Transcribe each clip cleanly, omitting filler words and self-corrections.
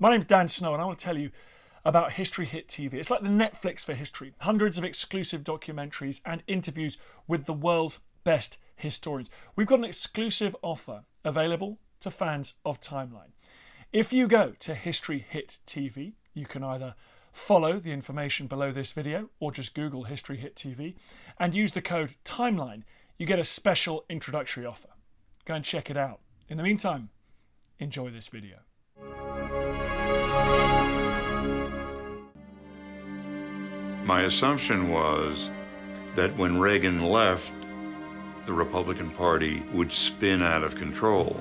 My name's Dan Snow and I want to tell you about History Hit TV. It's like the Netflix for history. Hundreds of exclusive documentaries and interviews with the world's best historians. We've got an exclusive offer available to fans of Timeline. If you go to History Hit TV, you can either follow the information below this video or just Google History Hit TV and use the code TIMELINE. You get a special introductory offer. Go and check it out. In the meantime, enjoy this video. My assumption was that when Reagan left, the Republican Party would spin out of control.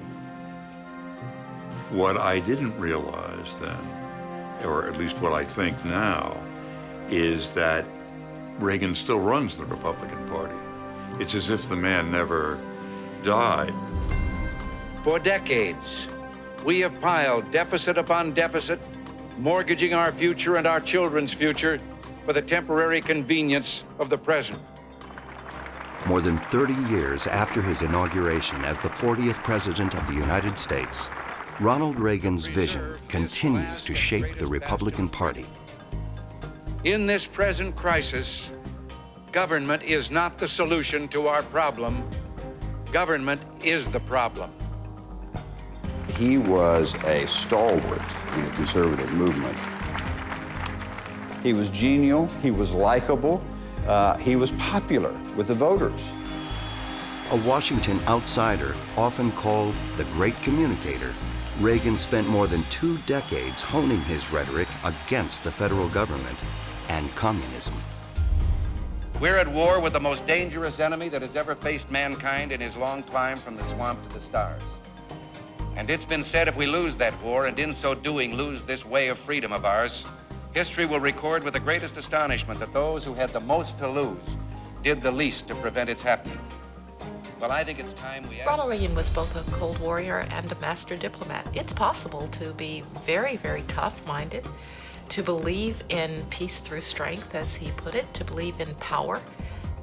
What I didn't realize then, or at least what I think now, is that Reagan still runs the Republican Party. It's as if the man never died. For decades, we have piled deficit upon deficit, mortgaging our future and our children's future for the temporary convenience of the present. More than 30 years after his inauguration as the 40th President of the United States, Ronald Reagan's vision continues to shape the Republican Party. In this present crisis, government is not the solution to our problem. Government is the problem. He was a stalwart in the conservative movement. He was genial, he was likable, he was popular with the voters. A Washington outsider, often called the great communicator, Reagan spent more than 2 decades honing his rhetoric against the federal government and communism. We're at war with the most dangerous enemy that has ever faced mankind in his long climb from the swamp to the stars. And it's been said if we lose that war, and in so doing lose this way of freedom of ours, history will record with the greatest astonishment that those who had the most to lose did the least to prevent its happening. Well, I think it's time we ask... Ronald Reagan was both a Cold Warrior and a master diplomat. It's possible to be very, very tough-minded, to believe in peace through strength, as he put it, to believe in power,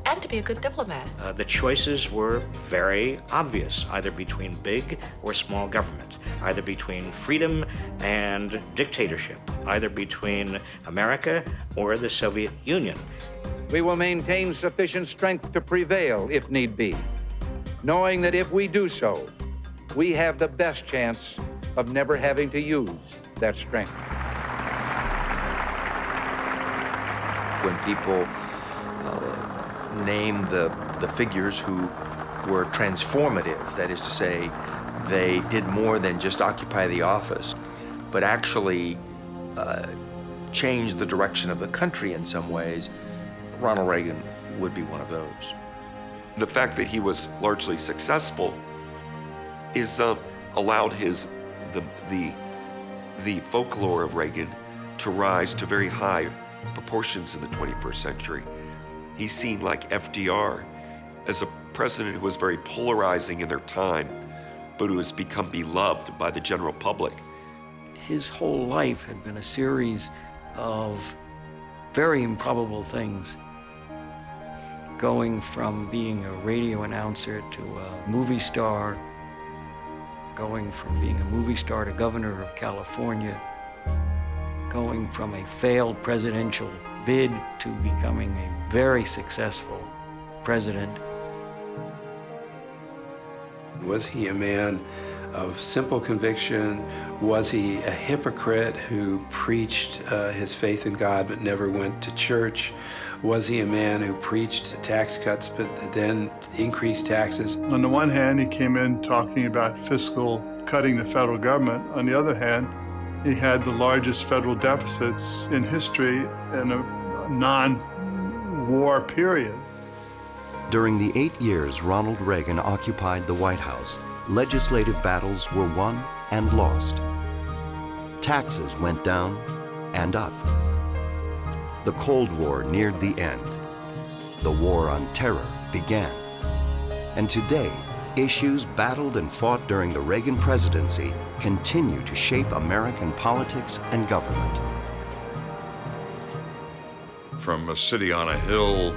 and to be a good diplomat. The choices were very obvious, either between big or small government, either between freedom and dictatorship, either between America or the Soviet Union. We will maintain sufficient strength to prevail if need be, knowing that if we do so, we have the best chance of never having to use that strength. When people name the figures who were transformative, that is to say, they did more than just occupy the office, but actually change the direction of the country in some ways, Ronald Reagan would be one of those. The fact that he was largely successful is allowed the folklore of Reagan to rise to very high proportions in the 21st century. He's seen like FDR as a president who was very polarizing in their time, but who has become beloved by the general public. His whole life had been a series of very improbable things, going from being a radio announcer to a movie star, going from being a movie star to governor of California, going from a failed presidential bid to becoming a very successful president. Was he a man of simple conviction? Was he a hypocrite who preached his faith in God but never went to church? Was he a man who preached tax cuts but then increased taxes? On the one hand, he came in talking about fiscal cutting the federal government. On the other hand, he had the largest federal deficits in history in a non-war period. During the 8 years Ronald Reagan occupied the White House, legislative battles were won and lost. Taxes went down and up. The Cold War neared the end. The War on Terror began. And today, issues battled and fought during the Reagan presidency continue to shape American politics and government. From a city on a hill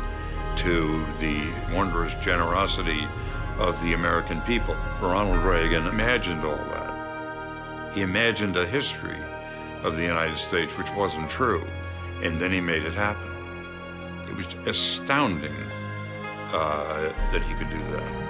to the wondrous generosity of the American people. Ronald Reagan imagined all that. He imagined a history of the United States, which wasn't true, and then he made it happen. It was astounding that he could do that.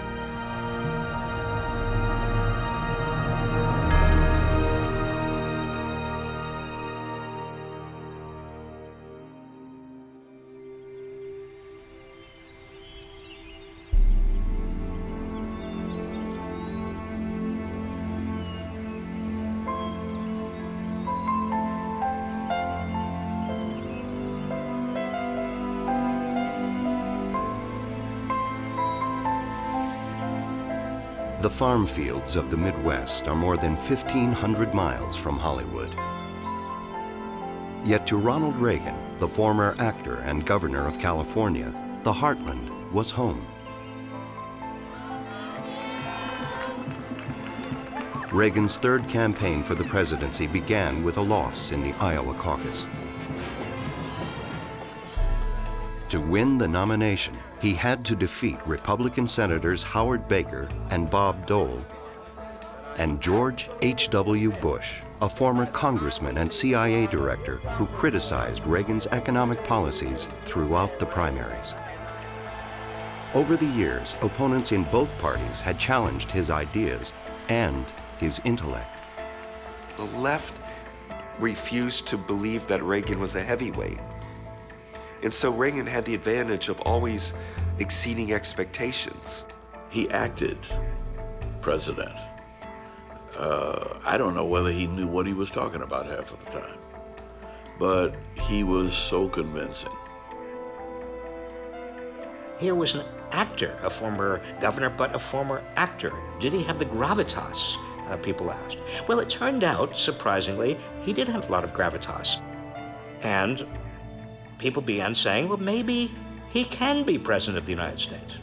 The farm fields of the Midwest are more than 1,500 miles from Hollywood. Yet to Ronald Reagan, the former actor and governor of California, the heartland was home. Reagan's third campaign for the presidency began with a loss in the Iowa caucus. To win the nomination, he had to defeat Republican Senators Howard Baker and Bob Dole and George H.W. Bush, a former congressman and CIA director who criticized Reagan's economic policies throughout the primaries. Over the years, opponents in both parties had challenged his ideas and his intellect. The left refused to believe that Reagan was a heavyweight. And so Reagan had the advantage of always exceeding expectations. He acted president. I don't know whether he knew what he was talking about half of the time, but he was so convincing. Here was an actor, a former governor, but a former actor. Did he have the gravitas, people asked? Well, it turned out, surprisingly, he did have a lot of gravitas. And people began saying, well, maybe he can be president of the United States.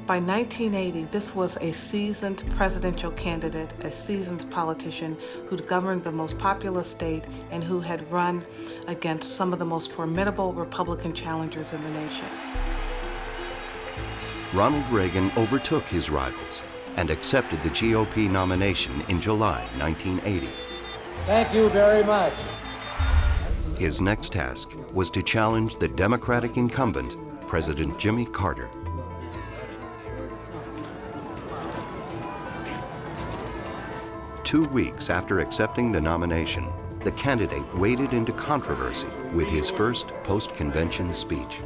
By 1980, this was a seasoned presidential candidate, a seasoned politician who'd governed the most populous state and who had run against some of the most formidable Republican challengers in the nation. Ronald Reagan overtook his rivals and accepted the GOP nomination in July 1980. Thank you very much. His next task was to challenge the Democratic incumbent, President Jimmy Carter. Two weeks after accepting the nomination, the candidate waded into controversy with his first post-convention speech.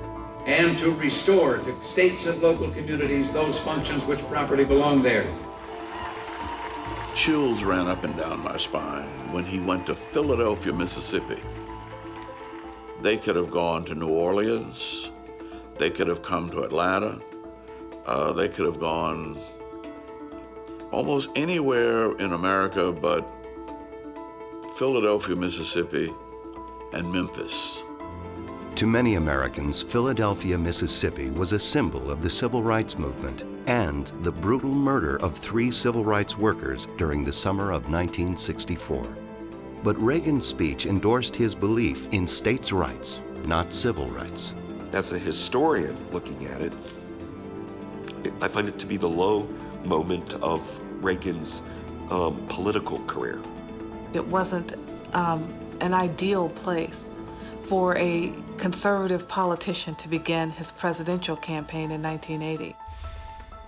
And to restore to states and local communities those functions which properly belong there. Chills ran up and down my spine when he went to Philadelphia, Mississippi. They could have gone to New Orleans. They could have come to Atlanta. They could have gone almost anywhere in America but Philadelphia, Mississippi, and Memphis. To many Americans, Philadelphia, Mississippi was a symbol of the civil rights movement and the brutal murder of 3 civil rights workers during the summer of 1964. But Reagan's speech endorsed his belief in states' rights, not civil rights. As a historian looking at it, I find it to be the low moment of Reagan's political career. It wasn't an ideal place for a conservative politician to begin his presidential campaign in 1980.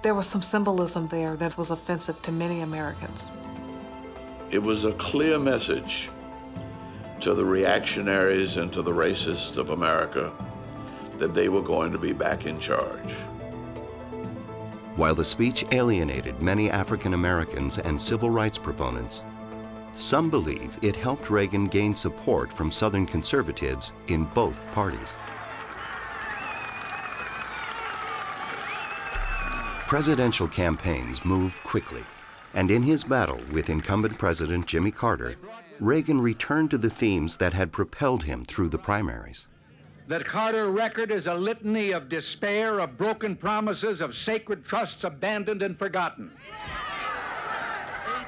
There was some symbolism there that was offensive to many Americans. It was a clear message to the reactionaries and to the racists of America that they were going to be back in charge. While the speech alienated many African Americans and civil rights proponents, some believe it helped Reagan gain support from Southern conservatives in both parties. Presidential campaigns move quickly, and in his battle with incumbent President Jimmy Carter, Reagan returned to the themes that had propelled him through the primaries. The Carter record is a litany of despair, of broken promises, of sacred trusts abandoned and forgotten.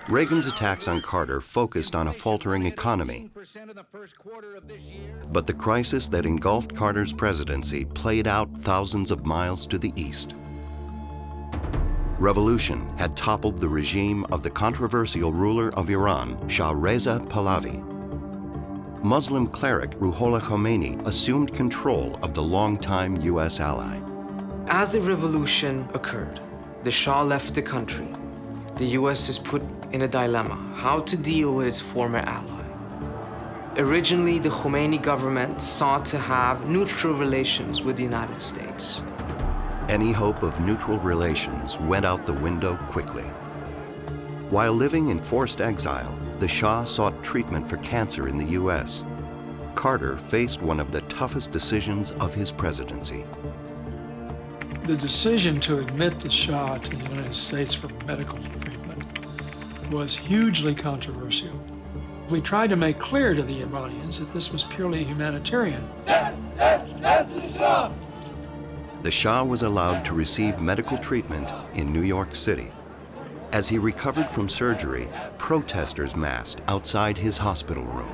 Reagan's attacks on Carter focused on a faltering economy, but the crisis that engulfed Carter's presidency played out thousands of miles to the east. Revolution had toppled the regime of the controversial ruler of Iran, Shah Reza Pahlavi. Muslim cleric Ruhollah Khomeini assumed control of the longtime U.S. ally. As the revolution occurred, the Shah left the country. The U.S. is put in a dilemma, how to deal with its former ally. Originally, the Khomeini government sought to have neutral relations with the United States. Any hope of neutral relations went out the window quickly. While living in forced exile, the Shah sought treatment for cancer in the U.S. Carter faced one of the toughest decisions of his presidency. The decision to admit the Shah to the United States for medical treatment was hugely controversial. We tried to make clear to the Iranians that this was purely humanitarian. The Shah was allowed to receive medical treatment in New York City. As he recovered from surgery, protesters massed outside his hospital room.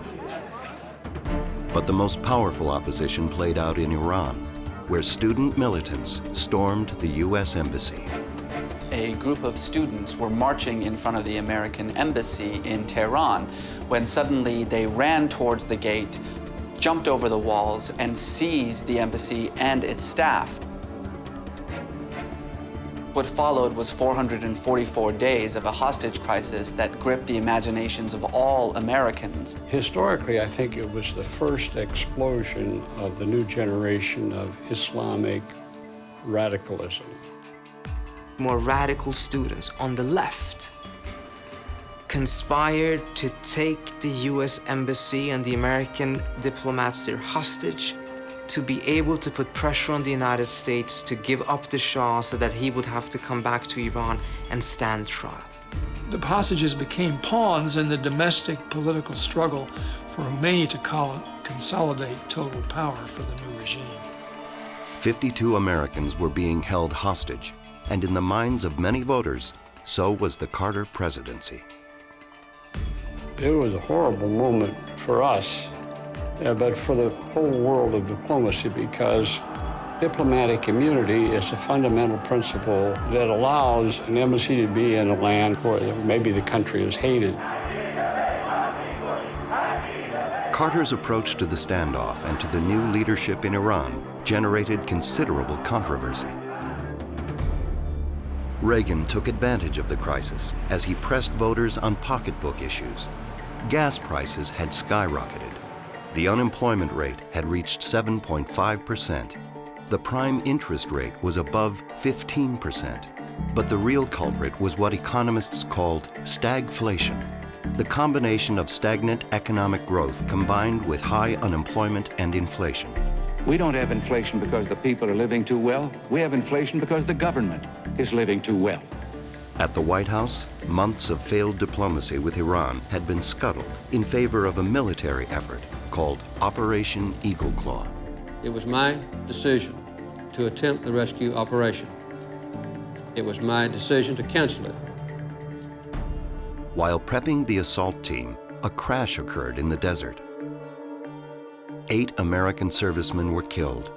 But the most powerful opposition played out in Iran, where student militants stormed the U.S. Embassy. A group of students were marching in front of the American embassy in Tehran when suddenly they ran towards the gate, jumped over the walls, and seized the embassy and its staff. What followed was 444 days of a hostage crisis that gripped the imaginations of all Americans. Historically, I think it was the first explosion of the new generation of Islamic radicalism. More radical students on the left conspired to take the U.S. Embassy and the American diplomats there hostage to be able to put pressure on the United States to give up the Shah so that he would have to come back to Iran and stand trial. The hostages became pawns in the domestic political struggle for Khomeini to consolidate total power for the new regime. 52 Americans were being held hostage, and in the minds of many voters, so was the Carter presidency. It was a horrible moment for us, but for the whole world of diplomacy, because diplomatic immunity is a fundamental principle that allows an embassy to be in a land where maybe the country is hated. Carter's approach to the standoff and to the new leadership in Iran generated considerable controversy. Reagan took advantage of the crisis as he pressed voters on pocketbook issues. Gas prices had skyrocketed. The unemployment rate had reached 7.5%. The prime interest rate was above 15%. But the real culprit was what economists called stagflation, the combination of stagnant economic growth combined with high unemployment and inflation. We don't have inflation because the people are living too well. We have inflation because the government is living too well. At the White House, months of failed diplomacy with Iran had been scuttled in favor of a military effort called Operation Eagle Claw. It was my decision to attempt the rescue operation. It was my decision to cancel it. While prepping the assault team, a crash occurred in the desert. 8 American servicemen were killed,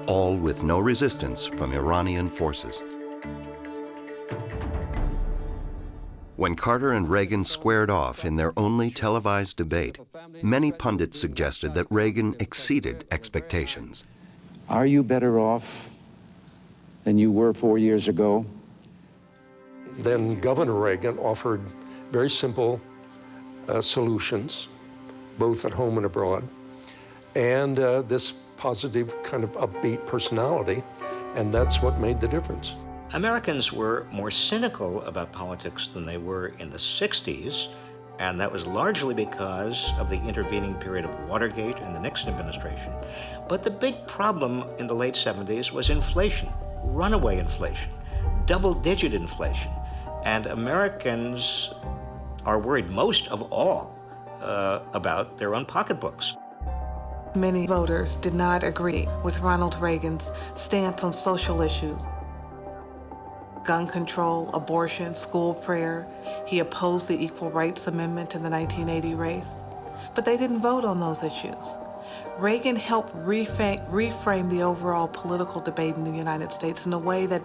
all with no resistance from Iranian forces. When Carter and Reagan squared off in their only televised debate, many pundits suggested that Reagan exceeded expectations. Are you better off than you were 4 years ago? Then Governor Reagan offered very simple solutions, both at home and abroad, and this positive kind of upbeat personality, and that's what made the difference. Americans were more cynical about politics than they were in the 60s, and that was largely because of the intervening period of Watergate and the Nixon administration. But the big problem in the late 70s was inflation, runaway inflation, double-digit inflation, and Americans are worried most of all about their own pocketbooks. Many voters did not agree with Ronald Reagan's stance on social issues. Gun control, abortion, school prayer. He opposed the Equal Rights Amendment in the 1980 race. But they didn't vote on those issues. Reagan helped reframe the overall political debate in the United States in a way that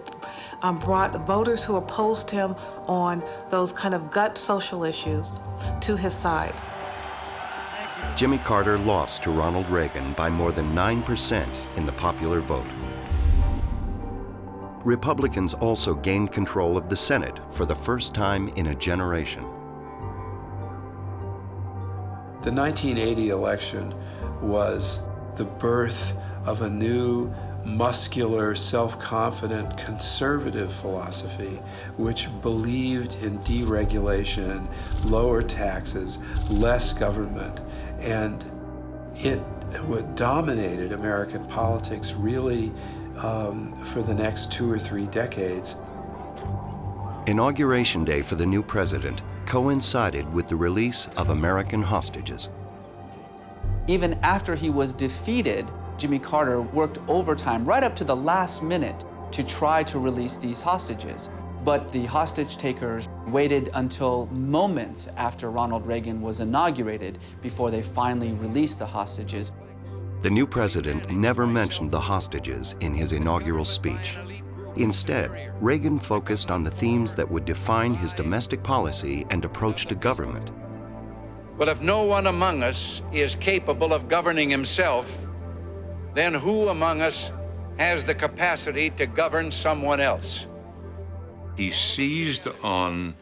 brought voters who opposed him on those kind of gut social issues to his side. Jimmy Carter lost to Ronald Reagan by more than 9% in the popular vote. Republicans also gained control of the Senate for the first time in a generation. The 1980 election was the birth of a new, muscular, self-confident, conservative philosophy which believed in deregulation, lower taxes, less government, and it dominated American politics really for the next 2 or 3 decades. Inauguration Day for the new president coincided with the release of American hostages. Even after he was defeated, Jimmy Carter worked overtime right up to the last minute to try to release these hostages. But the hostage takers waited until moments after Ronald Reagan was inaugurated before they finally released the hostages. The new president never mentioned the hostages in his inaugural speech. Instead, Reagan focused on the themes that would define his domestic policy and approach to government. Well, if no one among us is capable of governing himself, then who among us has the capacity to govern someone else? He seized on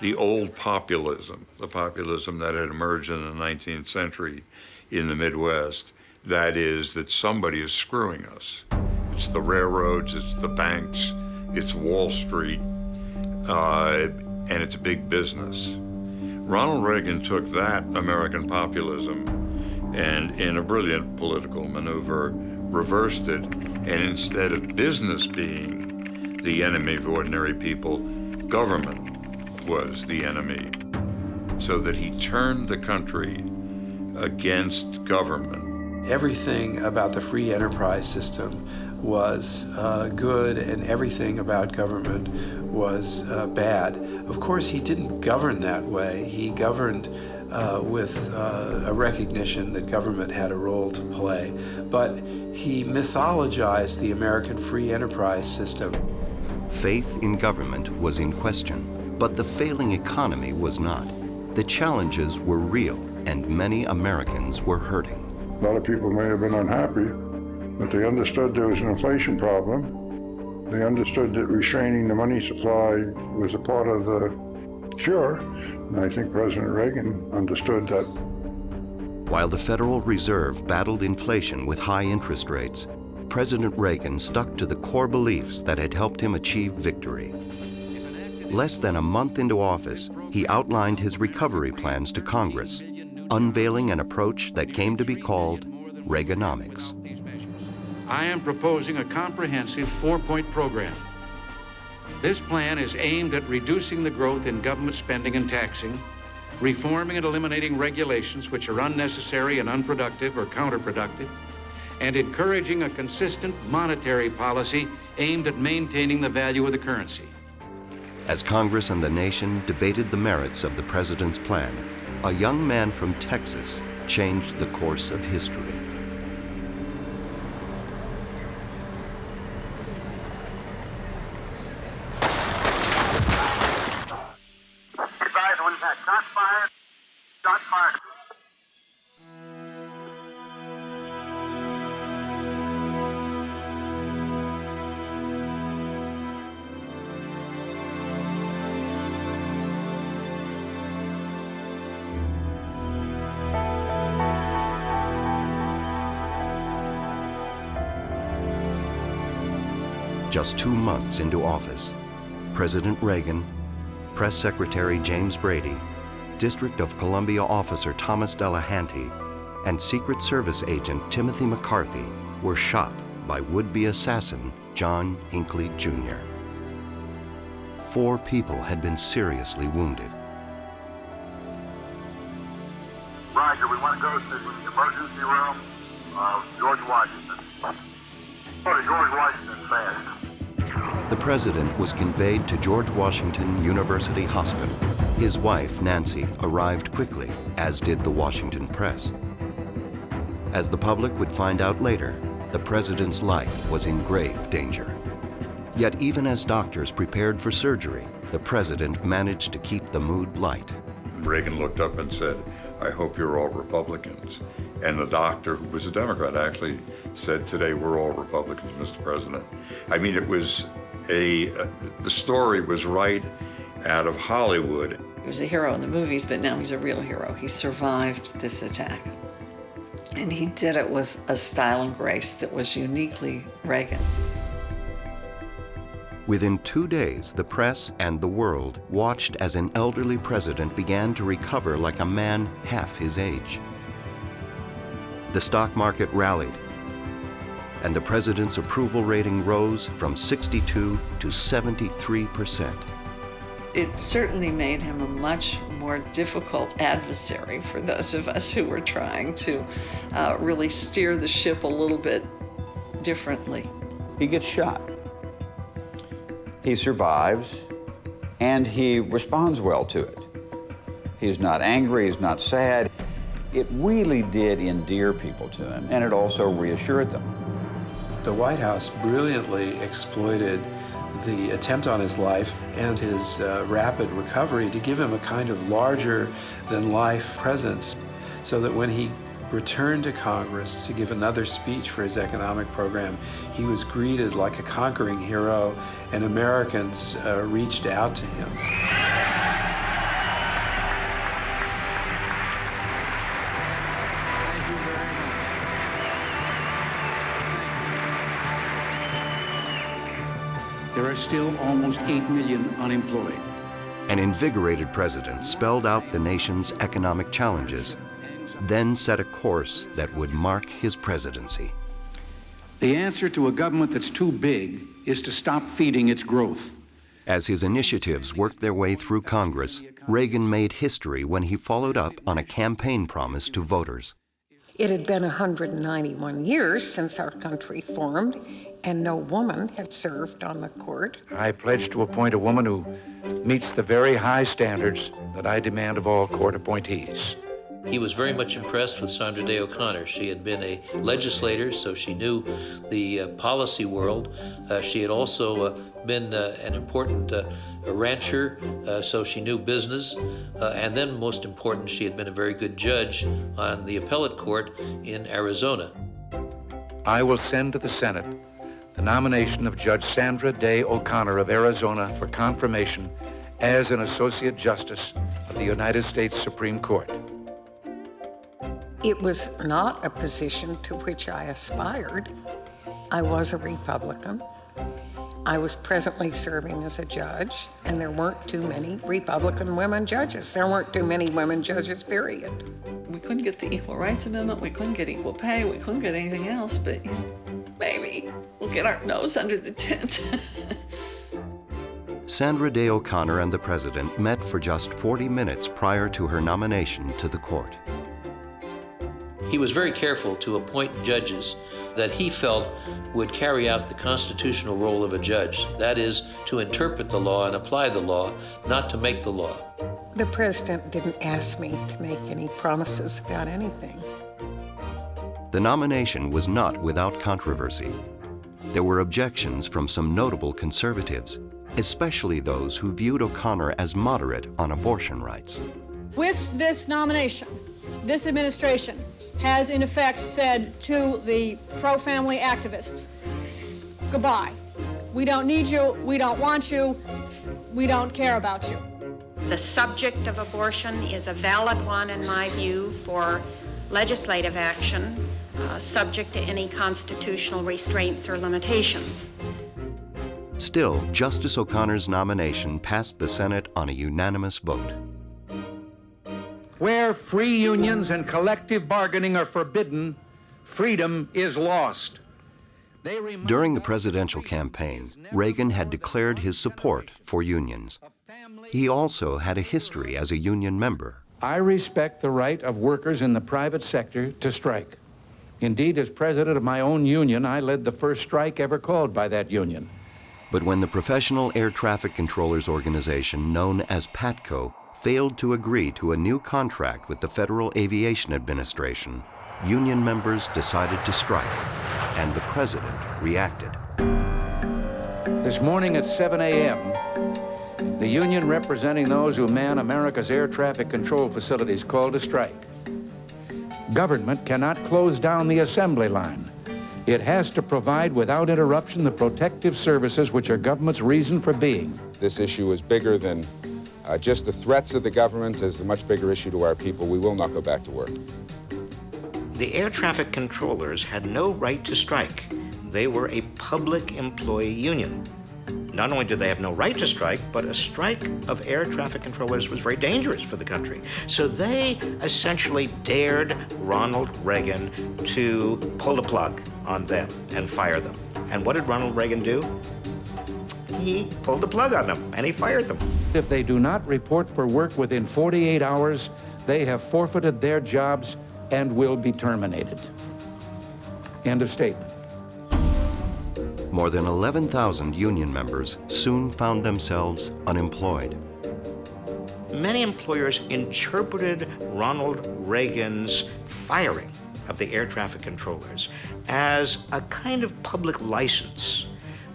the old populism, the populism that had emerged in the 19th century in the Midwest. That is, that somebody is screwing us. It's the railroads, it's the banks, it's Wall Street, and it's big business. Ronald Reagan took that American populism and, in a brilliant political maneuver, reversed it, and instead of business being the enemy of ordinary people, government was the enemy, so that he turned the country against government. Everything about the free enterprise system was good, and everything about government was bad. Of course, he didn't govern that way. He governed with a recognition that government had a role to play. But he mythologized the American free enterprise system. Faith in government was in question, but the failing economy was not. The challenges were real, and many Americans were hurting. A lot of people may have been unhappy, but they understood there was an inflation problem. They understood that restraining the money supply was a part of the cure, and I think President Reagan understood that. While the Federal Reserve battled inflation with high interest rates, President Reagan stuck to the core beliefs that had helped him achieve victory. Less than a month into office, he outlined his recovery plans to Congress, unveiling an approach that came to be called Reaganomics. I am proposing a comprehensive 4-point program. This plan is aimed at reducing the growth in government spending and taxing, reforming and eliminating regulations which are unnecessary and unproductive or counterproductive, and encouraging a consistent monetary policy aimed at maintaining the value of the currency. As Congress and the nation debated the merits of the president's plan, a young man from Texas changed the course of history. Shots fired. Shots fired. Just 2 months into office, President Reagan, Press Secretary James Brady, District of Columbia Officer Thomas Delahanty, and Secret Service agent Timothy McCarthy were shot by would-be assassin John Hinckley Jr. 4 people had been seriously wounded. Roger, we want to go to the emergency room of George Washington. Go to George Washington fast. The president was conveyed to George Washington University Hospital. His wife, Nancy, arrived quickly, as did the Washington press. As the public would find out later, the president's life was in grave danger. Yet even as doctors prepared for surgery, the president managed to keep the mood light. Reagan looked up and said, I hope you're all Republicans. And the doctor, who was a Democrat, actually said, today we're all Republicans, Mr. President. I mean, it was the story was right out of Hollywood. He was a hero in the movies, but now he's a real hero. He survived this attack. And he did it with a style and grace that was uniquely Reagan. Within 2 days, the press and the world watched as an elderly president began to recover like a man half his age. The stock market rallied, and the president's approval rating rose from 62 to 73%. It certainly made him a much more difficult adversary for those of us who were trying to really steer the ship a little bit differently. He gets shot. He survives, and he responds well to it. He's not angry, he's not sad. It really did endear people to him, and it also reassured them. The White House brilliantly exploited the attempt on his life and his rapid recovery to give him a kind of larger-than-life presence, so that when he returned to Congress to give another speech for his economic program, he was greeted like a conquering hero, and Americans reached out to him. There are still almost 8 million unemployed. An invigorated president spelled out the nation's economic challenges, then set a course that would mark his presidency. The answer to a government that's too big is to stop feeding its growth. As his initiatives worked their way through Congress, Reagan made history when he followed up on a campaign promise to voters. It had been 191 years since our country formed, and no woman had served on the court. I pledge to appoint a woman who meets the very high standards that I demand of all court appointees. He was very much impressed with Sandra Day O'Connor. She had been a legislator, so she knew the policy world. She had also been an important rancher, so she knew business. And then, most important, she had been a very good judge on the appellate court in Arizona. I will send to the Senate the nomination of Judge Sandra Day O'Connor of Arizona for confirmation as an Associate Justice of the United States Supreme Court. It was not a position to which I aspired. I was a Republican. I was presently serving as a judge, and there weren't too many Republican women judges. There weren't too many women judges, period. We couldn't get the Equal Rights Amendment, we couldn't get equal pay, we couldn't get anything else, but maybe we'll get our nose under the tent. Sandra Day O'Connor and the president met for just 40 minutes prior to her nomination to the court. He was very careful to appoint judges that he felt would carry out the constitutional role of a judge. That is, to interpret the law and apply the law, not to make the law. The president didn't ask me to make any promises about anything. The nomination was not without controversy. There were objections from some notable conservatives, especially those who viewed O'Connor as moderate on abortion rights. With this nomination, this administration has in effect said to the pro-family activists, goodbye. We don't need you, we don't want you, we don't care about you. The subject of abortion is a valid one, in my view, for legislative action, subject to any constitutional restraints or limitations. Still, Justice O'Connor's nomination passed the Senate on a unanimous vote. Where free unions and collective bargaining are forbidden, freedom is lost. During the presidential campaign, Reagan had declared his support for unions. He also had a history as a union member. I respect the right of workers in the private sector to strike. Indeed, as president of my own union, I led the first strike ever called by that union. But when the Professional Air Traffic Controllers Organization, known as PATCO, failed to agree to a new contract with the Federal Aviation Administration, union members decided to strike, and the president reacted. This morning at 7 a.m., the union representing those who man America's air traffic control facilities called a strike. Government cannot close down the assembly line. It has to provide without interruption the protective services which are government's reason for being. This issue is bigger than just the threats of the government. Is a much bigger issue to our people. We will not go back to work. The air traffic controllers had no right to strike. They were a public employee union. Not only did they have no right to strike, but a strike of air traffic controllers was very dangerous for the country. So they essentially dared Ronald Reagan to pull the plug on them and fire them. And what did Ronald Reagan do? He pulled the plug on them and he fired them. If they do not report for work within 48 hours, they have forfeited their jobs and will be terminated. End of statement. More than 11,000 union members soon found themselves unemployed. Many employers interpreted Ronald Reagan's firing of the air traffic controllers as a kind of public license,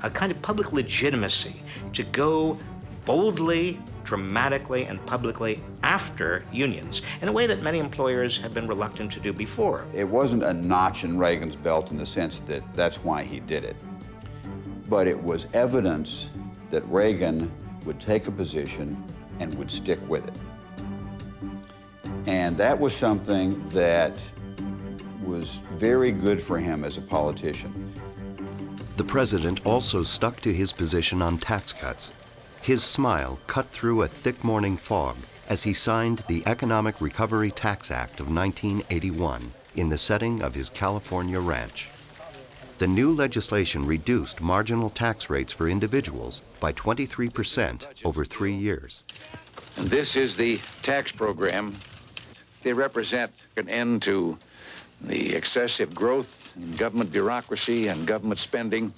a kind of public legitimacy to go boldly, dramatically, and publicly after unions in a way that many employers have been reluctant to do before. It wasn't a notch in Reagan's belt in the sense that that's why he did it. But it was evidence that Reagan would take a position and would stick with it. And that was something that was very good for him as a politician. The president also stuck to his position on tax cuts. His smile cut through a thick morning fog as he signed the Economic Recovery Tax Act of 1981 in the setting of his California ranch. The new legislation reduced marginal tax rates for individuals by 23% over 3 years. And this is the tax program. They represent an end to the excessive growth in government bureaucracy and government spending,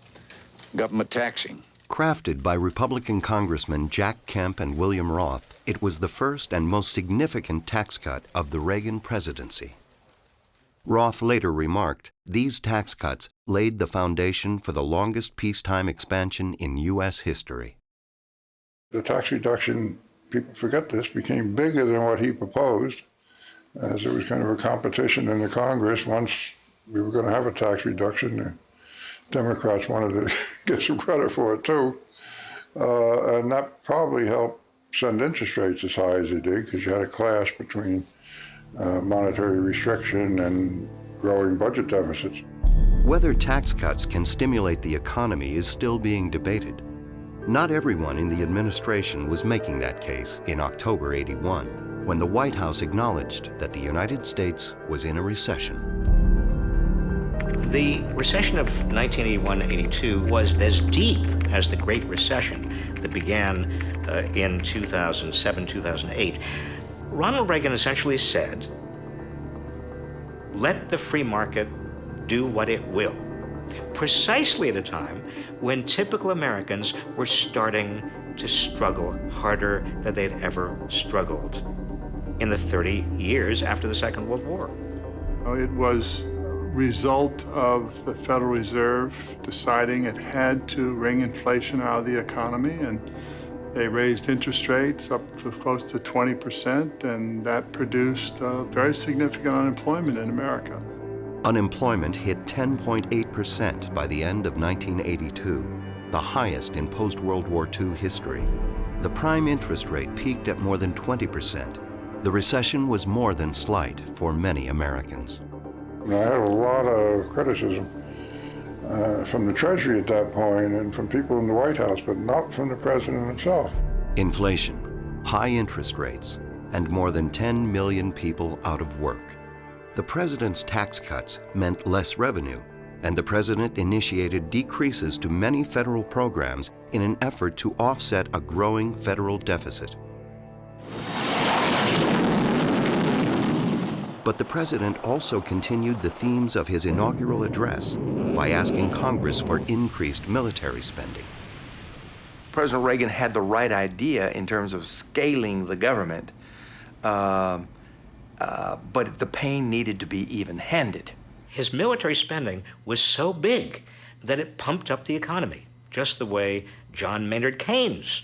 government taxing. Crafted by Republican Congressmen Jack Kemp and William Roth, it was the first and most significant tax cut of the Reagan presidency. Roth later remarked, these tax cuts laid the foundation for the longest peacetime expansion in U.S. history. The tax reduction, people forget this, became bigger than what he proposed, as there was kind of a competition in the Congress. Once we were going to have a tax reduction, the Democrats wanted to get some credit for it too. And that probably helped send interest rates as high as they did, because you had a clash between monetary restriction and growing budget deficits. Whether tax cuts can stimulate the economy is still being debated. Not everyone in the administration was making that case in October '81, when the White House acknowledged that the United States was in a recession. The recession of 1981-82 was as deep as the Great Recession that began in 2007-2008. Ronald Reagan essentially said, let the free market do what it will, precisely at a time when typical Americans were starting to struggle harder than they'd ever struggled in the 30 years after the Second World War. It was a result of the Federal Reserve deciding it had to wring inflation out of the economy, and they raised interest rates up to close to 20%, and that produced very significant unemployment in America. Unemployment hit 10.8% by the end of 1982, the highest in post-World War II history. The prime interest rate peaked at more than 20%. The recession was more than slight for many Americans. I had a lot of criticism from the Treasury at that point and from people in the White House, but not from the president himself. Inflation, high interest rates, and more than 10 million people out of work. The president's tax cuts meant less revenue, and the president initiated decreases to many federal programs in an effort to offset a growing federal deficit. But the president also continued the themes of his inaugural address by asking Congress for increased military spending. President Reagan had the right idea in terms of scaling the government, but the pain needed to be even-handed. His military spending was so big that it pumped up the economy, just the way John Maynard Keynes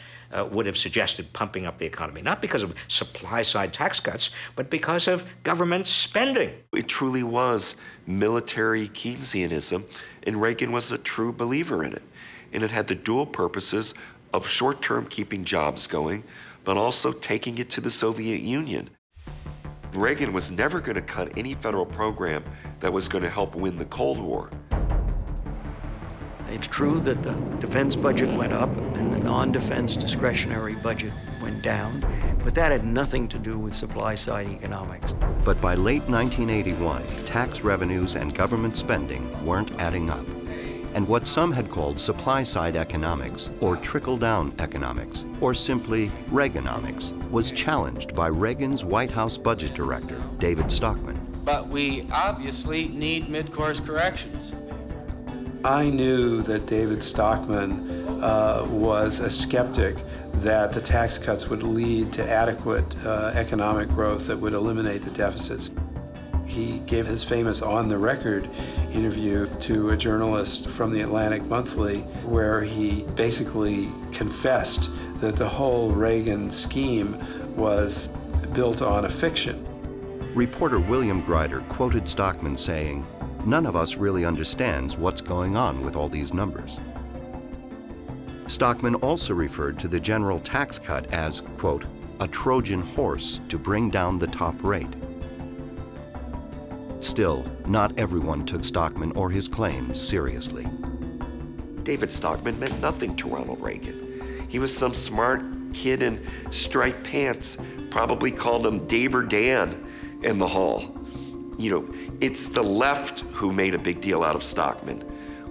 would have suggested pumping up the economy, not because of supply-side tax cuts, but because of government spending. It truly was military Keynesianism, and Reagan was a true believer in it. And it had the dual purposes of short-term keeping jobs going, but also taking it to the Soviet Union. Reagan was never going to cut any federal program that was going to help win the Cold War. It's true that the defense budget went up and the non-defense discretionary budget went down, but that had nothing to do with supply-side economics. But by late 1981, tax revenues and government spending weren't adding up. And what some had called supply-side economics, or trickle-down economics, or simply Reaganomics, was challenged by Reagan's White House budget director, David Stockman. But we obviously need mid-course corrections. I knew that David Stockman was a skeptic that the tax cuts would lead to adequate economic growth that would eliminate the deficits. He gave his famous on-the-record interview to a journalist from the Atlantic Monthly, where he basically confessed that the whole Reagan scheme was built on a fiction. Reporter William Grider quoted Stockman saying, "None of us really understands what's going on with all these numbers." Stockman also referred to the general tax cut as, quote, "a Trojan horse to bring down the top rate." Still, not everyone took Stockman or his claims seriously. David Stockman meant nothing to Ronald Reagan. He was some smart kid in striped pants, probably called him Dave or Dan in the hall. You know, it's the left who made a big deal out of Stockman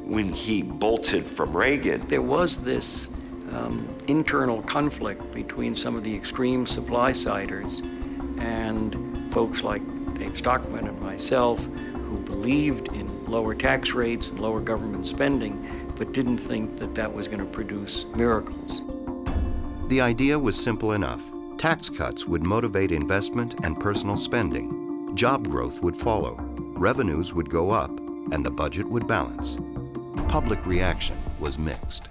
when he bolted from Reagan. There was this internal conflict between some of the extreme supply-siders and folks like Dave Stockman and myself, who believed in lower tax rates and lower government spending, but didn't think that that was going to produce miracles. The idea was simple enough. Tax cuts would motivate investment and personal spending. Job growth would follow. Revenues would go up, and the budget would balance. Public reaction was mixed.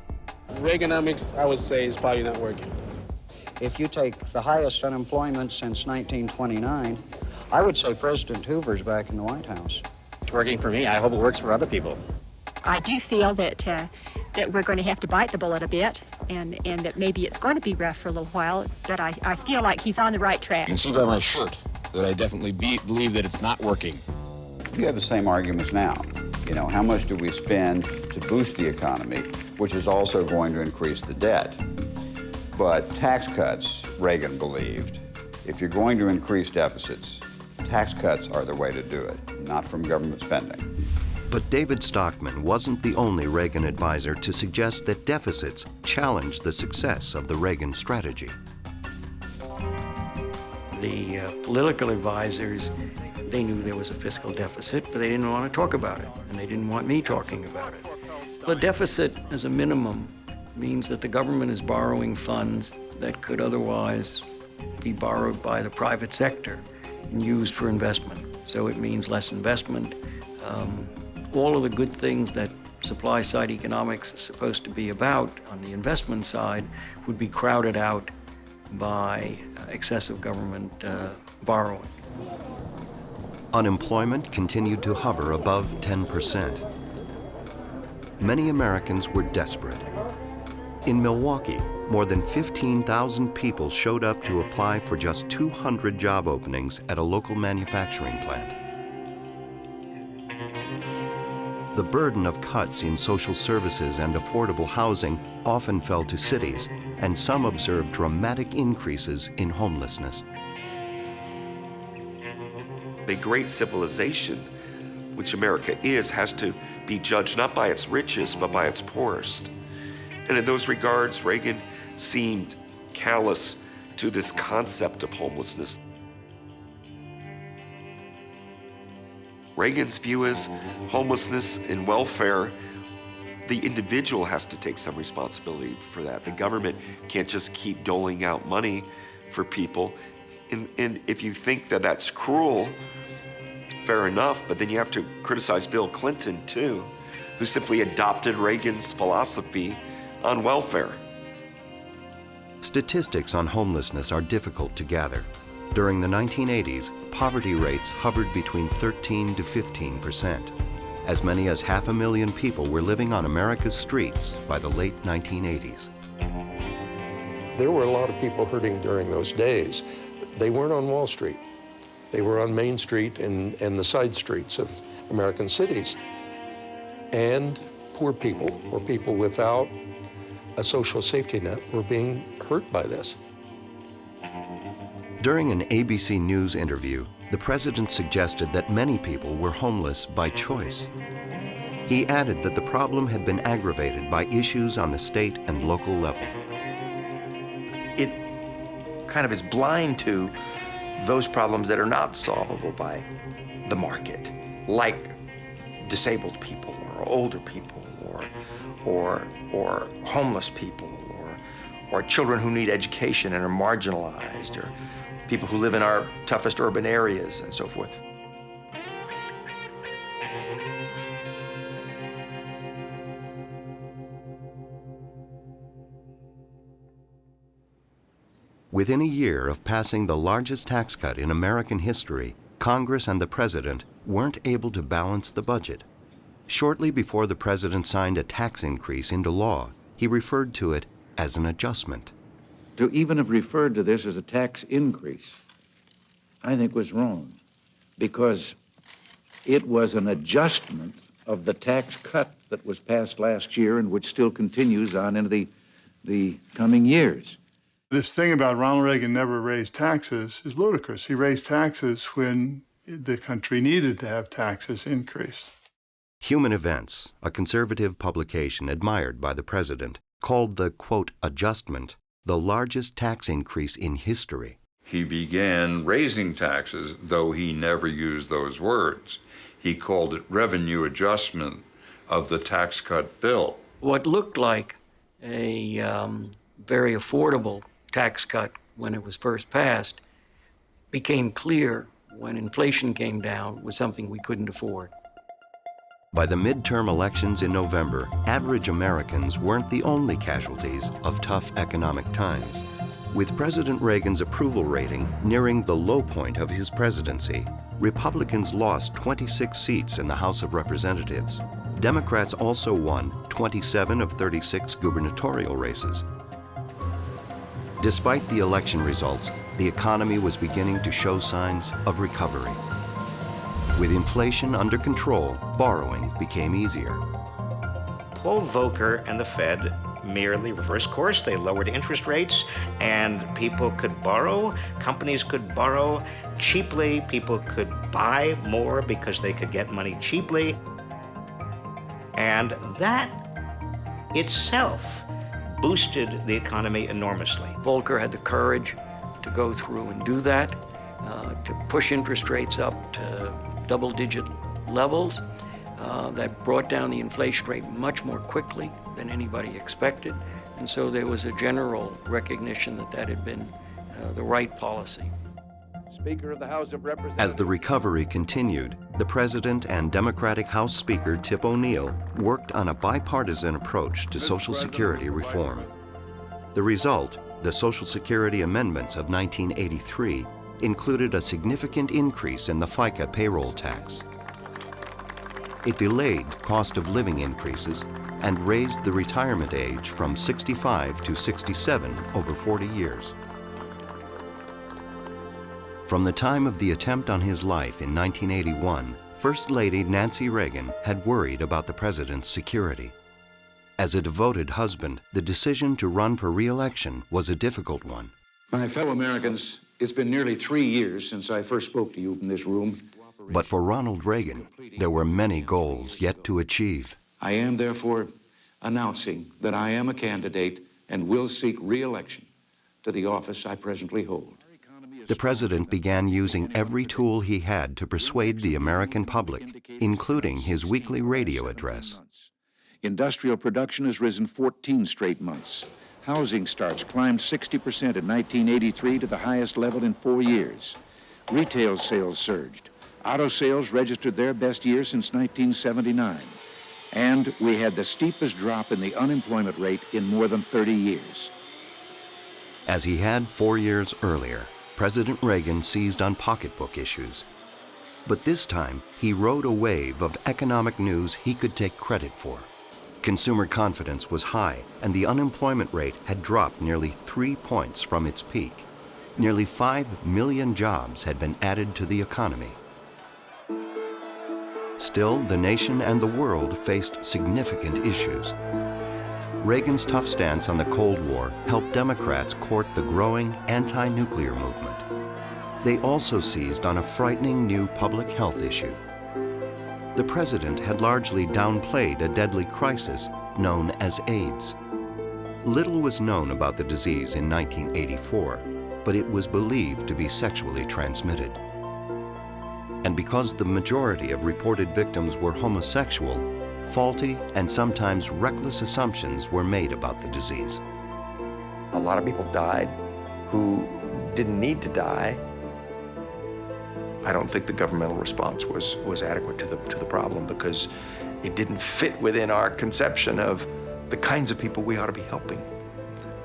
Reaganomics, I would say, is probably not working. If you take the highest unemployment since 1929, I would say President Hoover's back in the White House. It's working for me. I hope it works for other people. I do feel that that we're going to have to bite the bullet a bit, and that maybe it's going to be rough for a little while, but I feel like he's on the right track. You can see by my shirt that I definitely believe that it's not working. You have the same arguments now. You know, how much do we spend to boost the economy, which is also going to increase the debt? But tax cuts, Reagan believed, if you're going to increase deficits, tax cuts are the way to do it, not from government spending. But David Stockman wasn't the only Reagan advisor to suggest that deficits challenged the success of the Reagan strategy. The political advisors, they knew there was a fiscal deficit, but they didn't want to talk about it, and they didn't want me talking about it. The deficit, as a minimum, means that the government is borrowing funds that could otherwise be borrowed by the private sector and used for investment. So it means less investment. All of the good things that supply-side economics is supposed to be about on the investment side would be crowded out by excessive government borrowing. Unemployment continued to hover above 10%. Many Americans were desperate. In Milwaukee, more than 15,000 people showed up to apply for just 200 job openings at a local manufacturing plant. The burden of cuts in social services and affordable housing often fell to cities, and some observed dramatic increases in homelessness. A great civilization, which America is, has to be judged not by its richest, but by its poorest. And in those regards, Reagan seemed callous to this concept of homelessness. Reagan's view is homelessness and welfare, the individual has to take some responsibility for that. The government can't just keep doling out money for people. And if you think that that's cruel, fair enough, but then you have to criticize Bill Clinton too, who simply adopted Reagan's philosophy on welfare. Statistics on homelessness are difficult to gather. During the 1980s, poverty rates hovered between 13 to 15%. As many as 500,000 people were living on America's streets by the late 1980s. There were a lot of people hurting during those days. They weren't on Wall Street. They were on Main Street and the side streets of American cities. And poor people, or people without a social safety net, were being hurt by this. During an ABC News interview, the president suggested that many people were homeless by choice. He added that the problem had been aggravated by issues on the state and local level. It kind of is blind to those problems that are not solvable by the market, like disabled people or older people or homeless people or children who need education and are marginalized, or people who live in our toughest urban areas and so forth. Within a year of passing the largest tax cut in American history, Congress and the president weren't able to balance the budget. Shortly before the president signed a tax increase into law, he referred to it as an adjustment. To even have referred to this as a tax increase, I think was wrong, because it was an adjustment of the tax cut that was passed last year and which still continues on into the coming years. This thing about Ronald Reagan never raised taxes is ludicrous. He raised taxes when the country needed to have taxes increased. Human Events, a conservative publication admired by the president, called the, quote, adjustment the largest tax increase in history. He began raising taxes, though he never used those words. He called it revenue adjustment of the tax cut bill. What looked like a very affordable tax cut when it was first passed became clear when inflation came down was something we couldn't afford. By the midterm elections in November, average Americans weren't the only casualties of tough economic times. With President Reagan's approval rating nearing the low point of his presidency, Republicans lost 26 seats in the House of Representatives. Democrats also won 27 of 36 gubernatorial races. Despite the election results, the economy was beginning to show signs of recovery. With inflation under control, borrowing became easier. Paul Volcker and the Fed merely reversed course. They lowered interest rates, and people could borrow. Companies could borrow cheaply. People could buy more because they could get money cheaply. And that itself boosted the economy enormously. Volcker had the courage to go through and do that, to push interest rates up to double-digit levels. That brought down the inflation rate much more quickly than anybody expected. And so there was a general recognition that that had been the right policy. Speaker of the House of Representatives. As the recovery continued, the president and Democratic House Speaker Tip O'Neill worked on a bipartisan approach to Social Security reform. The result, the Social Security Amendments of 1983, included a significant increase in the FICA payroll tax. It delayed cost of living increases and raised the retirement age from 65 to 67 over 40 years. From the time of the attempt on his life in 1981, First Lady Nancy Reagan had worried about the president's security. As a devoted husband, the decision to run for re-election was a difficult one. My fellow Americans, it's been nearly 3 years since I first spoke to you from this room. But for Ronald Reagan, there were many goals yet to achieve. I am therefore announcing that I am a candidate and will seek re-election to the office I presently hold. The president began using every tool he had to persuade the American public, including his weekly radio address. Industrial production has risen 14 straight months. Housing starts climbed 60% in 1983 to the highest level in 4 years. Retail sales surged. Auto sales registered their best year since 1979. And we had the steepest drop in the unemployment rate in more than 30 years. As he had 4 years earlier, President Reagan seized on pocketbook issues. But this time, he rode a wave of economic news he could take credit for. Consumer confidence was high, and the unemployment rate had dropped nearly 3 points from its peak. Nearly 5 million jobs had been added to the economy. Still, the nation and the world faced significant issues. Reagan's tough stance on the Cold War helped Democrats court the growing anti-nuclear movement. They also seized on a frightening new public health issue. The president had largely downplayed a deadly crisis known as AIDS. Little was known about the disease in 1984, but it was believed to be sexually transmitted. And because the majority of reported victims were homosexual, faulty and sometimes reckless assumptions were made about the disease. A lot of people died who didn't need to die. I don't think the governmental response was adequate to the problem because it didn't fit within our conception of the kinds of people we ought to be helping.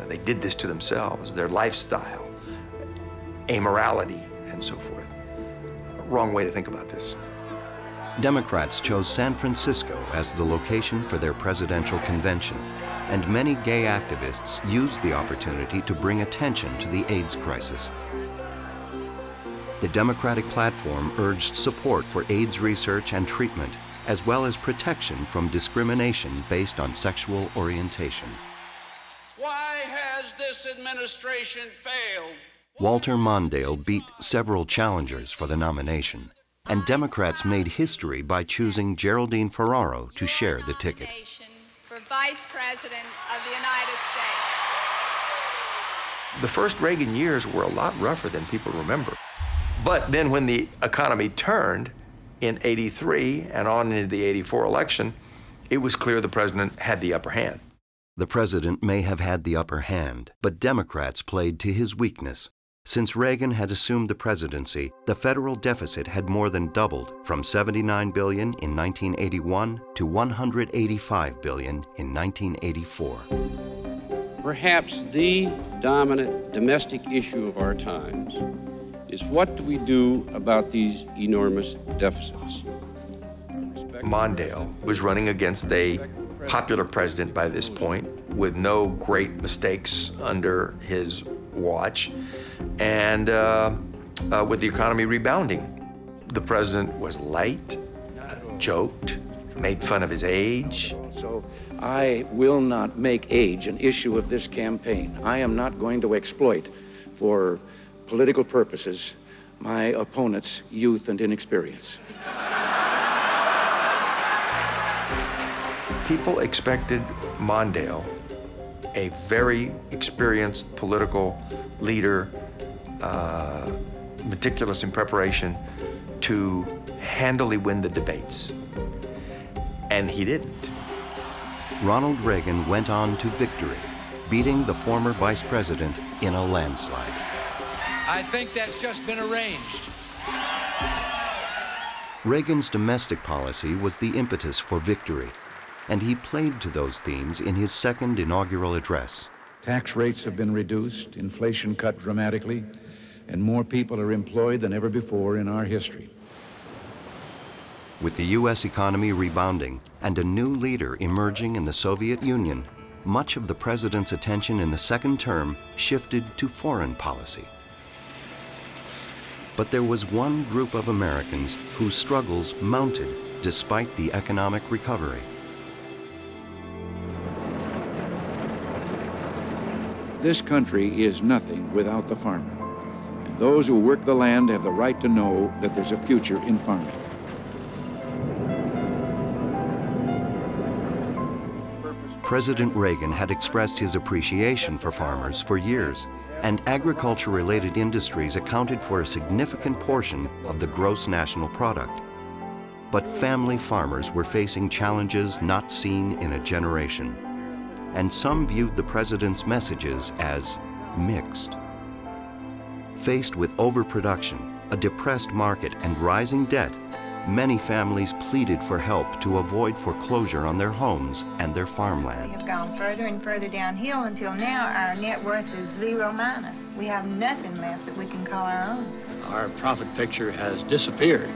They did this to themselves, their lifestyle, amorality, and so forth. Wrong way to think about this. Democrats chose San Francisco as the location for their presidential convention, and many gay activists used the opportunity to bring attention to the AIDS crisis. The Democratic platform urged support for AIDS research and treatment, as well as protection from discrimination based on sexual orientation. Why has this administration failed? Walter Mondale beat several challengers for the nomination, and Democrats made history by choosing Geraldine Ferraro to share the ticket. For Vice President of the United States. The first Reagan years were a lot rougher than people remember. But then when the economy turned in '83 and on into the '84 election, it was clear the president had the upper hand. The president may have had the upper hand, but Democrats played to his weakness. Since Reagan had assumed the presidency, the federal deficit had more than doubled from $79 billion in 1981 to $185 billion in 1984. Perhaps the dominant domestic issue of our times is what do we do about these enormous deficits? Mondale was running against a popular president by this point with no great mistakes under his watch, and with the economy rebounding. The president was light, joked, made fun of his age. So I will not make age an issue of this campaign. I am not going to exploit for political purposes my opponent's youth and inexperience. People expected Mondale, a very experienced political leader, meticulous in preparation, to handily win the debates. And he didn't. Ronald Reagan went on to victory, beating the former vice president in a landslide. I think that's just been arranged. Reagan's domestic policy was the impetus for victory, and he played to those themes in his second inaugural address. Tax rates have been reduced, inflation cut dramatically, and more people are employed than ever before in our history. With the U.S. economy rebounding and a new leader emerging in the Soviet Union, much of the president's attention in the second term shifted to foreign policy. But there was one group of Americans whose struggles mounted despite the economic recovery. This country is nothing without the farmer. And those who work the land have the right to know that there's a future in farming. President Reagan had expressed his appreciation for farmers for years, and agriculture-related industries accounted for a significant portion of the gross national product. But family farmers were facing challenges not seen in a generation, and some viewed the president's messages as mixed. Faced with overproduction, a depressed market, and rising debt, many families pleaded for help to avoid foreclosure on their homes and their farmland. We have gone further and further downhill until now our net worth is zero minus. We have nothing left that we can call our own. Our profit picture has disappeared.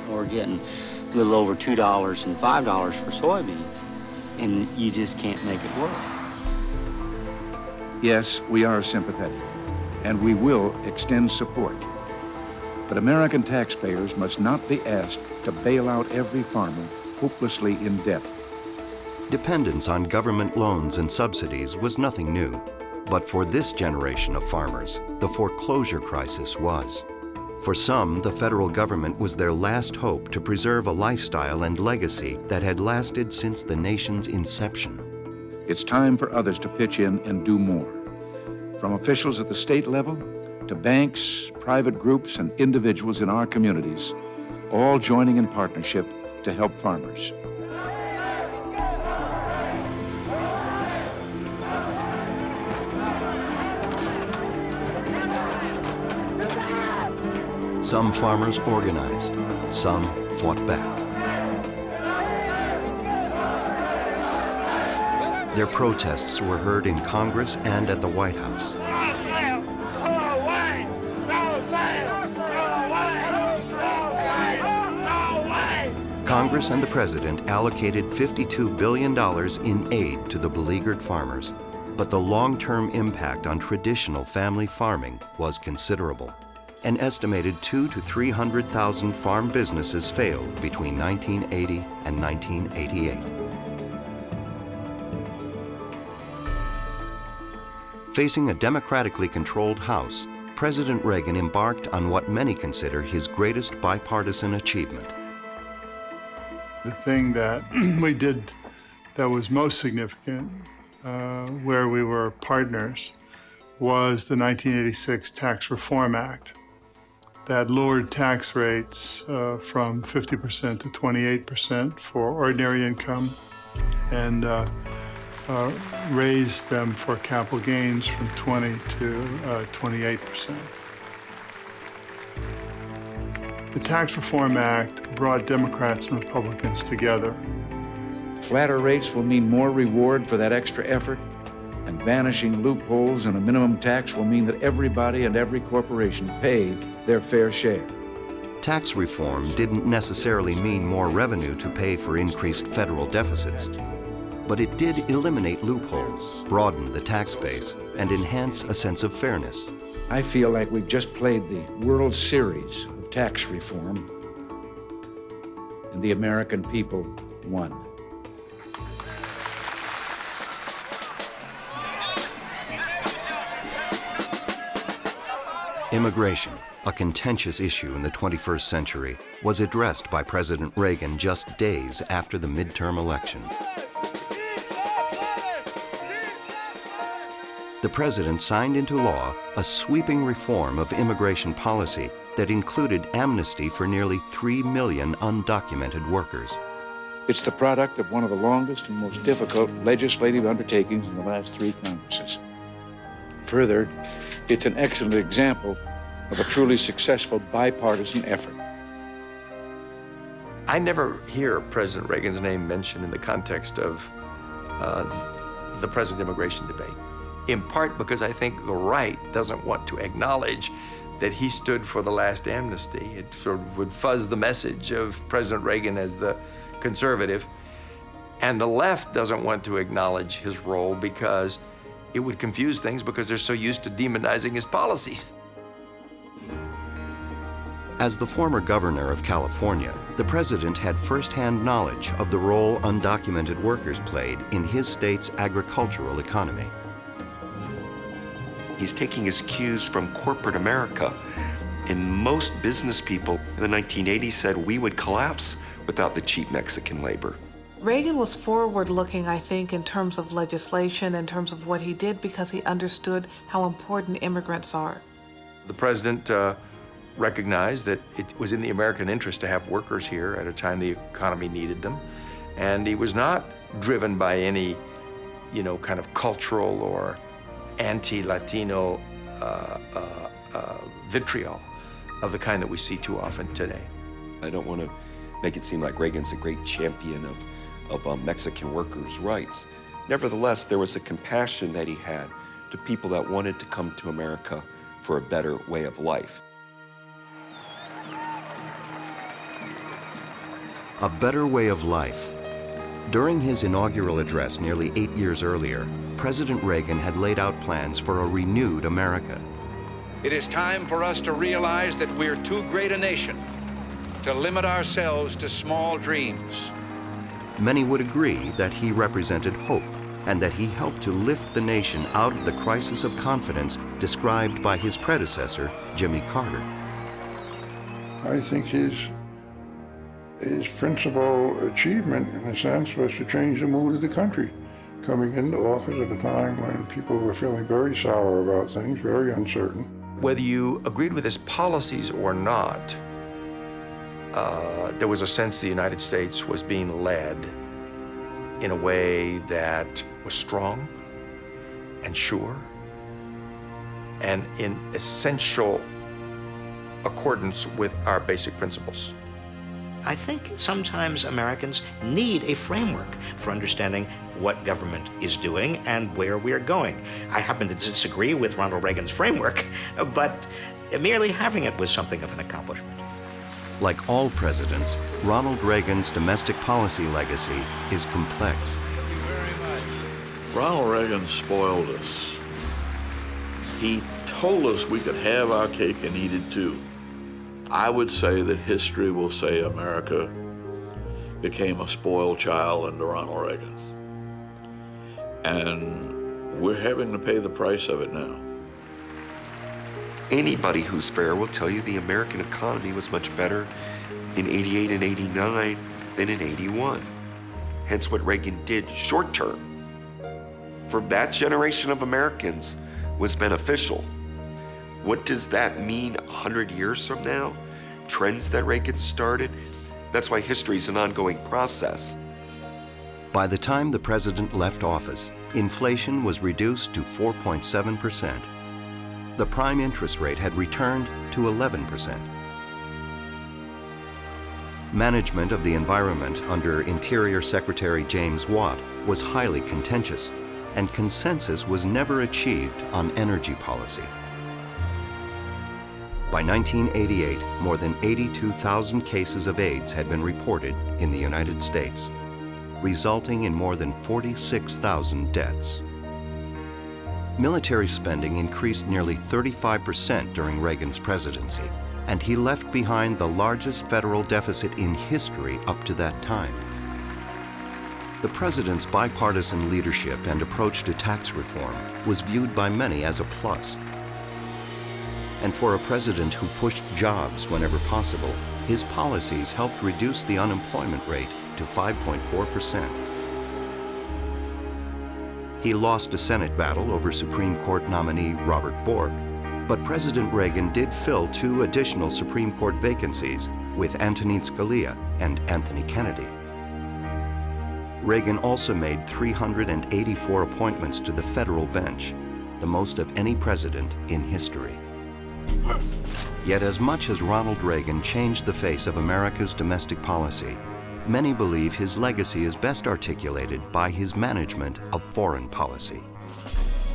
We're getting a little over $2 and $5 for soybeans, and you just can't make it work. Yes, we are sympathetic, and we will extend support. But American taxpayers must not be asked to bail out every farmer hopelessly in debt. Dependence on government loans and subsidies was nothing new. But for this generation of farmers, the foreclosure crisis was. For some, the federal government was their last hope to preserve a lifestyle and legacy that had lasted since the nation's inception. It's time for others to pitch in and do more. From officials at the state level to banks, private groups, and individuals in our communities, all joining in partnership to help farmers. Some farmers organized, some fought back. Their protests were heard in Congress and at the White House. Congress and the President allocated $52 billion in aid to the beleaguered farmers, but the long-term impact on traditional family farming was considerable. An estimated 200,000 to 300,000 farm businesses failed between 1980 and 1988. Facing a democratically controlled House, President Reagan embarked on what many consider his greatest bipartisan achievement. The thing that we did that was most significant, where we were partners, was the 1986 Tax Reform Act that lowered tax rates from 50% to 28% for ordinary income and raised them for capital gains from 20 to 28%. The Tax Reform Act brought Democrats and Republicans together. Flatter rates will mean more reward for that extra effort, and vanishing loopholes and a minimum tax will mean that everybody and every corporation paid their fair share. Tax reform didn't necessarily mean more revenue to pay for increased federal deficits, but it did eliminate loopholes, broaden the tax base, and enhance a sense of fairness. I feel like we've just played the World Series of tax reform, and the American people won. Immigration, a contentious issue in the 21st century, was addressed by President Reagan just days after the midterm election. The president signed into law a sweeping reform of immigration policy that included amnesty for nearly 3 million undocumented workers. It's the product of one of the longest and most difficult legislative undertakings in the last 3 Congresses. Further, it's an excellent example of a truly successful bipartisan effort. I never hear President Reagan's name mentioned in the context of the present immigration debate, in part because I think the right doesn't want to acknowledge that he stood for the last amnesty. It sort of would fuzz the message of President Reagan as the conservative, and the left doesn't want to acknowledge his role because it would confuse things because they're so used to demonizing his policies. As the former governor of California, the president had firsthand knowledge of the role undocumented workers played in his state's agricultural economy. He's taking his cues from corporate America. And most business people in the 1980s said we would collapse without the cheap Mexican labor. Reagan was forward-looking, I think, in terms of legislation, in terms of what he did, because he understood how important immigrants are. The president recognized that it was in the American interest to have workers here at a time the economy needed them. And he was not driven by any, kind of cultural or anti-Latino vitriol of the kind that we see too often today. I don't want to make it seem like Reagan's a great champion of Mexican workers' rights. Nevertheless, there was a compassion that he had to people that wanted to come to America for a better way of life. A better way of life. During his inaugural address nearly 8 years earlier, President Reagan had laid out plans for a renewed America. It is time for us to realize that we're too great a nation to limit ourselves to small dreams. Many would agree that he represented hope and that he helped to lift the nation out of the crisis of confidence described by his predecessor, Jimmy Carter. I think his principal achievement, in a sense, was to change the mood of the country, coming into office at a time when people were feeling very sour about things, very uncertain. Whether you agreed with his policies or not, there was a sense the United States was being led in a way that was strong and sure and in essential accordance with our basic principles. I think sometimes Americans need a framework for understanding what government is doing and where we're going. I happen to disagree with Ronald Reagan's framework, but merely having it was something of an accomplishment. Like all presidents, Ronald Reagan's domestic policy legacy is complex. Ronald Reagan spoiled us. He told us we could have our cake and eat it too. I would say that history will say America became a spoiled child under Ronald Reagan. And we're having to pay the price of it now. Anybody who's fair will tell you the American economy was much better in '88 and '89 than in '81. Hence what Reagan did short term for that generation of Americans was beneficial. What does that mean 100 years from now? Trends that Reagan started? That's why history is an ongoing process. By the time the president left office, inflation was reduced to 4.7%. The prime interest rate had returned to 11%. Management of the environment under Interior Secretary James Watt was highly contentious, and consensus was never achieved on energy policy. By 1988, more than 82,000 cases of AIDS had been reported in the United States, resulting in more than 46,000 deaths. Military spending increased nearly 35% during Reagan's presidency, and he left behind the largest federal deficit in history up to that time. The president's bipartisan leadership and approach to tax reform was viewed by many as a plus. And for a president who pushed jobs whenever possible, his policies helped reduce the unemployment rate to 5.4%. He lost a Senate battle over Supreme Court nominee Robert Bork, but President Reagan did fill 2 additional Supreme Court vacancies with Antonin Scalia and Anthony Kennedy. Reagan also made 384 appointments to the federal bench, the most of any president in history. Yet as much as Ronald Reagan changed the face of America's domestic policy, many believe his legacy is best articulated by his management of foreign policy.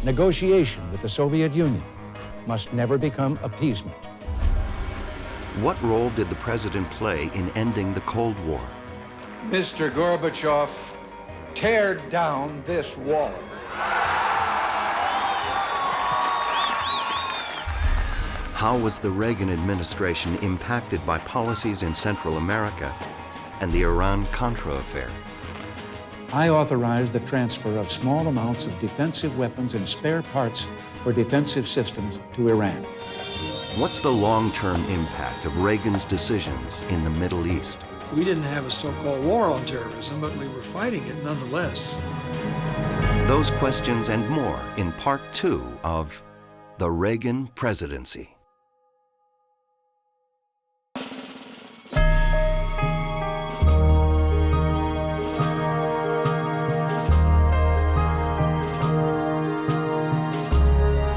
Negotiation with the Soviet Union must never become appeasement. What role did the president play in ending the Cold War? Mr. Gorbachev, tear down this wall. How was the Reagan administration impacted by policies in Central America and the Iran-Contra affair? I authorized the transfer of small amounts of defensive weapons and spare parts for defensive systems to Iran. What's the long-term impact of Reagan's decisions in the Middle East? We didn't have a so-called war on terrorism, but we were fighting it nonetheless. Those questions and more in Part 2 of The Reagan Presidency.